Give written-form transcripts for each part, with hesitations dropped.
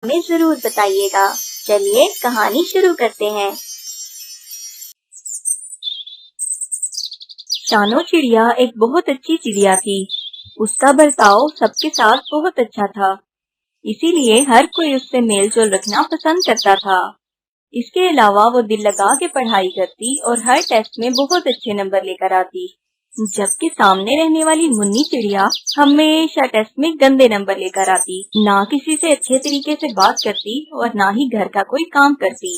हमें जरूर बताइएगा। चलिए कहानी शुरू करते हैं। शानो चिड़िया एक बहुत अच्छी चिड़िया थी। उसका बर्ताव सबके साथ बहुत अच्छा था, इसीलिए हर कोई उससे मेलजोल रखना पसंद करता था। इसके अलावा वो दिल लगा के पढ़ाई करती और हर टेस्ट में बहुत अच्छे नंबर लेकर आती, जबकि सामने रहने वाली मुन्नी चिड़िया हमेशा टेस्ट में गंदे नंबर लेकर आती, ना किसी से अच्छे तरीके से बात करती और ना ही घर का कोई काम करती।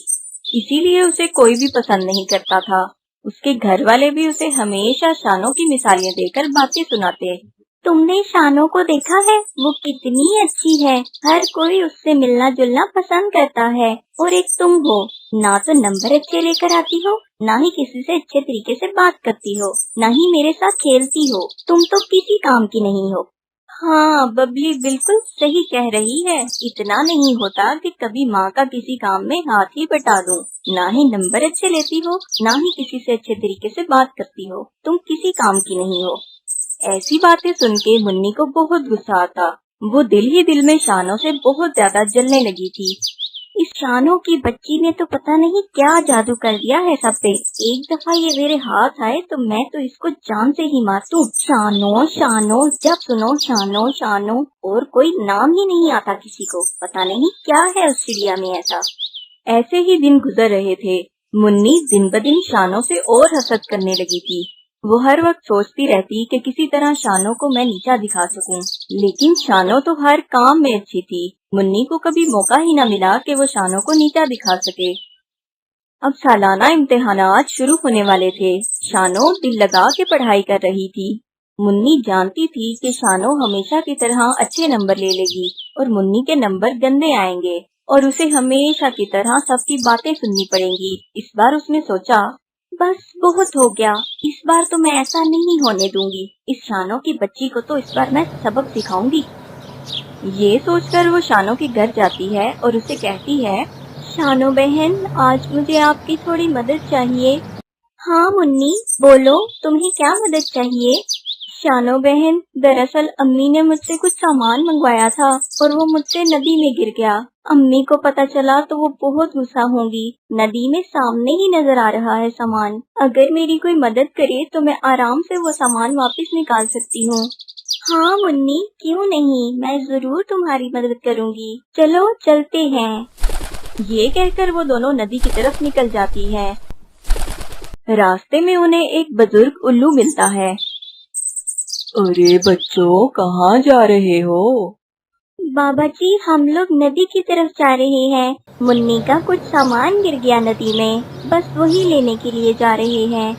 इसीलिए उसे कोई भी पसंद नहीं करता था। उसके घर वाले भी उसे हमेशा शानो की मिसालें देकर बातें सुनाते। तुमने शानो को देखा है? वो कितनी अच्छी है। हर कोई उससे मिलना जुलना पसंद करता है। और एक तुम हो, ना तो नंबर अच्छे लेकर आती हो, ना ही किसी से अच्छे तरीके से बात करती हो, ना ही मेरे साथ खेलती हो। तुम तो किसी काम की नहीं हो। हाँ, बबली बिल्कुल सही कह रही है। इतना नहीं होता कि कभी माँ का किसी काम में हाथ ही बटा दूं। ना ही नंबर अच्छे लेती हो, ना ही किसी से अच्छे तरीके से बात करती हो। तुम किसी काम की नहीं हो। ऐसी बातें सुन के मुन्नी को बहुत गुस्सा आता। वो दिल ही दिल में शानो से बहुत ज्यादा जलने लगी थी। इस शानो की बच्ची ने तो पता नहीं क्या जादू कर दिया है सब पे। एक दफा ये मेरे हाथ आए तो मैं तो इसको जान से ही मार दूं। शानो शानो, जब सुनो शानो शानो, और कोई नाम ही नहीं आता किसी को। पता नहीं क्या है उस चिड़िया में ऐसा। ऐसे ही दिन गुजर रहे थे। मुन्नी दिन ब दिन शानो से और हसद करने लगी थी। वो हर वक्त सोचती रहती कि किसी तरह शानो को मैं नीचा दिखा सकूं, लेकिन शानो तो हर काम में अच्छी थी। मुन्नी को कभी मौका ही न मिला कि वो शानो को नीचा दिखा सके। अब सालाना इम्तिहानात शुरू होने वाले थे। शानो दिल लगा के पढ़ाई कर रही थी। मुन्नी जानती थी कि शानो हमेशा की तरह अच्छे नंबर ले लेगी और मुन्नी के नंबर गंदे आएंगे और उसे हमेशा की तरह सबकी बातें सुननी पड़ेंगी। इस बार उसने सोचा, बस बहुत हो गया, इस बार तो मैं ऐसा नहीं होने दूंगी। इस शानो की बच्ची को तो इस बार मैं सबक सिखाऊंगी। ये सोचकर वो शानो के घर जाती है और उसे कहती है, शानो बहन, आज मुझे आपकी थोड़ी मदद चाहिए। हाँ मुन्नी, बोलो, तुम्हें क्या मदद चाहिए? शानो बहन, दरअसल अम्मी ने मुझसे कुछ सामान मंगवाया था और वो मुझसे नदी में गिर गया। अम्मी को पता चला तो वो बहुत गुस्सा होंगी। नदी में सामने ही नजर आ रहा है सामान। अगर मेरी कोई मदद करे तो मैं आराम से वो सामान वापस निकाल सकती हूँ। हाँ मुन्नी, क्यों नहीं, मैं जरूर तुम्हारी मदद करूँगी। चलो चलते हैं। ये कहकर वो दोनों नदी की तरफ निकल जाती है। रास्ते में उन्हें एक बुजुर्ग उल्लू मिलता है। अरे बच्चों, कहाँ जा रहे हो? बाबा जी, हम लोग नदी की तरफ जा रहे हैं। मुन्नी का कुछ सामान गिर गया नदी में, बस वही लेने के लिए जा रहे हैं।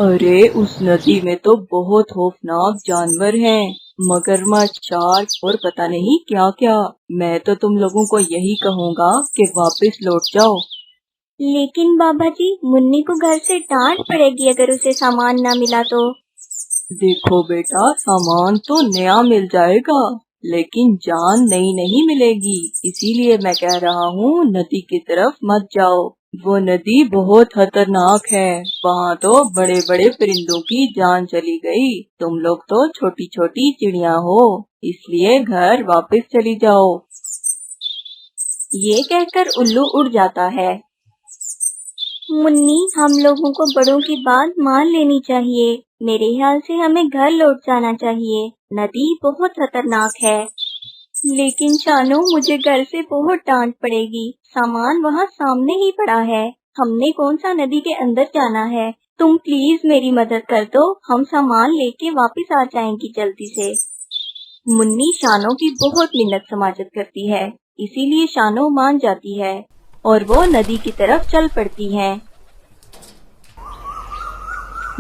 अरे उस नदी में तो बहुत खौफनाक जानवर हैं, मगरमच्छ, शार्क और पता नहीं क्या क्या। मैं तो तुम लोगों को यही कहूँगा कि वापस लौट जाओ। लेकिन बाबा जी, मुन्नी को घर से डांट पड़ेगी अगर उसे सामान न मिला तो। देखो बेटा, सामान तो नया मिल जाएगा, लेकिन जान नई नहीं मिलेगी। इसीलिए मैं कह रहा हूँ, नदी की तरफ मत जाओ। वो नदी बहुत खतरनाक है। वहाँ तो बड़े बड़े परिंदों की जान चली गई। तुम लोग तो छोटी छोटी चिड़िया हो, इसलिए घर वापस चली जाओ। ये कहकर उल्लू उड़ जाता है। मुन्नी, हम लोगों को बड़ों की बात मान लेनी चाहिए। मेरे ख्याल से हमें घर लौट जाना चाहिए। नदी बहुत खतरनाक है। लेकिन शानो, मुझे घर से बहुत डांट पड़ेगी। सामान वहाँ सामने ही पड़ा है। हमने कौन सा नदी के अंदर जाना है? तुम प्लीज मेरी मदद कर दो, हम सामान लेके वापस आ जाएंगी जल्दी से। मुन्नी शानो की बहुत मिन्नत समाजत करती है, इसीलिए शानो मान जाती है और वो नदी की तरफ चल पड़ती है।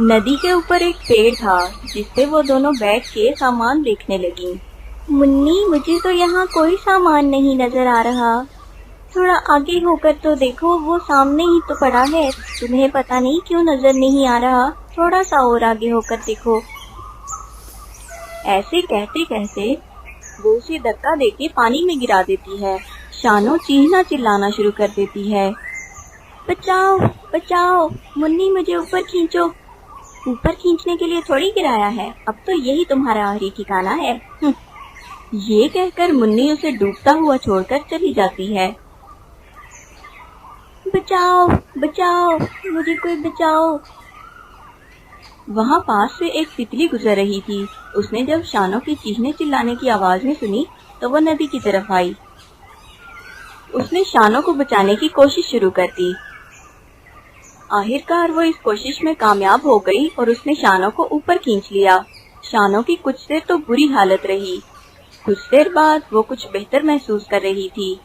नदी के ऊपर एक पेड़ था, जिसपे वो दोनों बैठ के सामान देखने लगी। मुन्नी, मुझे तो यहाँ कोई सामान नहीं नजर आ रहा। थोड़ा आगे होकर तो देखो, वो सामने ही तो पड़ा है। तुम्हें पता नहीं क्यों नजर नहीं आ रहा। थोड़ा सा और आगे होकर देखो। ऐसे कहते कहते वो उसे धक्का देके पानी में गिरा देती है। शानो चीखना चिल्लाना शुरू कर देती है, बचाओ बचाओ, मुन्नी मुझे ऊपर खींचो। ऊपर खींचने के लिए थोड़ी गिराया है, अब तो यही तुम्हारा आखिरी ठिकाना है। ये कहकर मुन्नी उसे डूबता हुआ छोड़कर चली जाती है। बचाओ बचाओ, मुझे कोई बचाओ। वहाँ पास से एक तितली गुजर रही थी। उसने जब शानों की चीखने चिल्लाने की आवाज़ें सुनी तो वो नदी की तरफ आई। उसने शानों को बचाने की कोशिश शुरू कर दी। आखिरकार वो इस कोशिश में कामयाब हो गई और उसने शानों को ऊपर खींच लिया। शानों की कुछ देर तो बुरी हालत रही। कुछ देर बाद वो कुछ बेहतर महसूस कर रही थी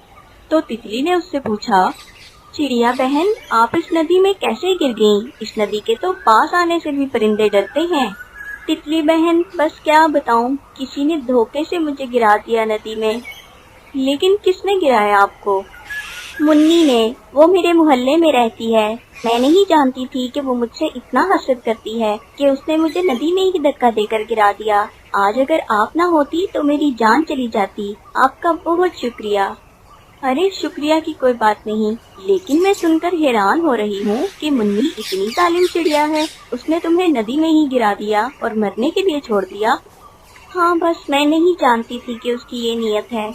तो तितली ने उससे पूछा, चिड़िया बहन, आप इस नदी में कैसे गिर गईं? इस नदी के तो पास आने से भी परिंदे डरते हैं। तितली बहन, बस क्या बताऊं, किसी ने धोखे से मुझे गिरा दिया नदी में। लेकिन किसने गिराया आपको? मुन्नी ने, वो मेरे मोहल्ले में रहती है। मैं नहीं जानती थी कि वो मुझसे इतना हसद करती है कि उसने मुझे नदी में ही धक्का देकर गिरा दिया। आज अगर आप ना होती तो मेरी जान चली जाती। आपका बहुत शुक्रिया। अरे शुक्रिया की कोई बात नहीं, लेकिन मैं सुनकर हैरान हो रही हूँ कि मुन्नी इतनी जालिम चिड़िया है। उसने तुम्हें नदी में ही गिरा दिया और मरने के लिए छोड़ दिया। हाँ, बस मैं नहीं जानती थी कि उसकी ये नीयत है।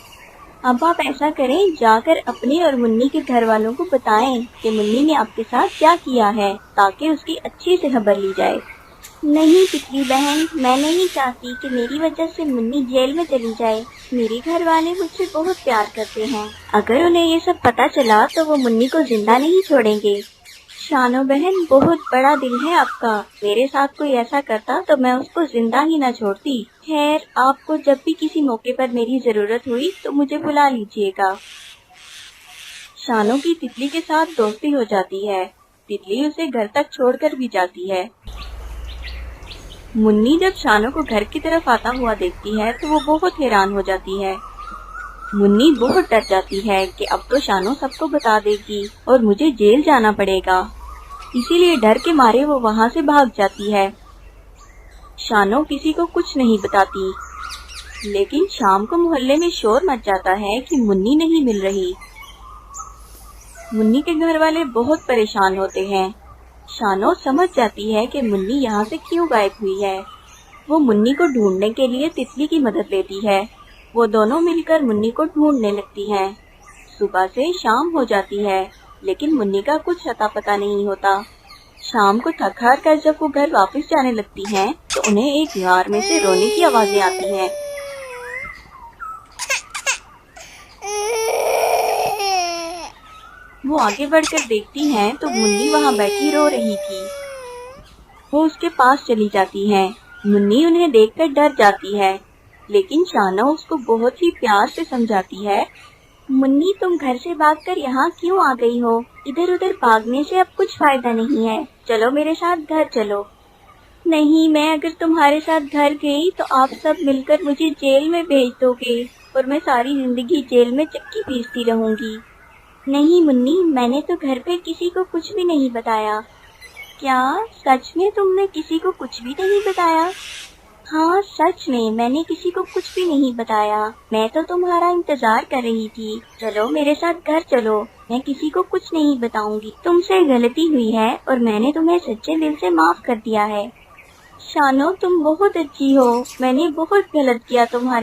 अब आप ऐसा करें, जाकर अपने और मुन्नी के घर वालों को बताएं कि मुन्नी ने आपके साथ क्या किया है, ताकि उसकी अच्छी से खबर ली जाए। नहीं तितली बहन, मैं नहीं चाहती कि मेरी वजह से मुन्नी जेल में चली जाए। मेरे घर वाले मुझसे बहुत प्यार करते हैं। अगर उन्हें ये सब पता चला तो वो मुन्नी को जिंदा नहीं छोड़ेंगे। शानो बहन, बहुत बड़ा दिल है आपका। मेरे साथ कोई ऐसा करता तो मैं उसको जिंदा ही न छोड़ती। खैर, आपको जब भी किसी मौके पर मेरी जरूरत हुई तो मुझे बुला लीजिएगा। शानो की तितली के साथ दोस्ती हो जाती है। तितली उसे घर तक छोड़कर भी जाती है। मुन्नी जब शानो को घर की तरफ आता हुआ देखती है तो वो बहुत हैरान हो जाती है। मुन्नी बहुत डर जाती है कि अब तो शानो सबको बता देगी और मुझे जेल जाना पड़ेगा। इसीलिए डर के मारे वो वहाँ से भाग जाती है। शानो किसी को कुछ नहीं बताती, लेकिन शाम को मोहल्ले में शोर मच जाता है कि मुन्नी नहीं मिल रही। मुन्नी के घर वाले बहुत परेशान होते हैं। शानो समझ जाती है कि मुन्नी यहाँ से क्यों गायब हुई है। वो मुन्नी को ढूंढने के लिए तितली की मदद लेती है। वो दोनों मिलकर मुन्नी को ढूंढने लगती हैं। सुबह से शाम हो जाती है, लेकिन मुन्नी का कुछ अता पता नहीं होता। शाम को थक हार कर जब वो घर वापस जाने लगती हैं, तो उन्हें एक गार में से रोने की आवाजें आती हैं। वो आगे बढ़कर देखती हैं तो मुन्नी वहाँ बैठी रो रही थी। वो उसके पास चली जाती हैं। मुन्नी उन्हें देखकर डर जाती है, लेकिन शानो उसको बहुत ही प्यार से समझाती है। मुन्नी, तुम घर से भागकर यहाँ क्यों आ गई हो? इधर उधर भागने से अब कुछ फायदा नहीं है। चलो मेरे साथ घर चलो। नहीं, मैं अगर तुम्हारे साथ घर गई तो आप सब मिलकर मुझे जेल में भेज दोगे और मैं सारी जिंदगी जेल में चक्की पीसती रहूंगी। नहीं मुन्नी, मैंने तो घर पे किसी को कुछ भी नहीं बताया। क्या सच में तुमने किसी को कुछ भी नहीं बताया? हाँ, सच में मैंने किसी को कुछ भी नहीं बताया। मैं तो तुम्हारा इंतजार कर रही थी। चलो मेरे साथ घर चलो, मैं किसी को कुछ नहीं बताऊंगी। तुमसे गलती हुई है और मैंने तुम्हें सच्चे दिल से माफ कर दिया है। शानो, तुम बहुत अच्छी हो। मैंने बहुत गलत किया तुम्हारे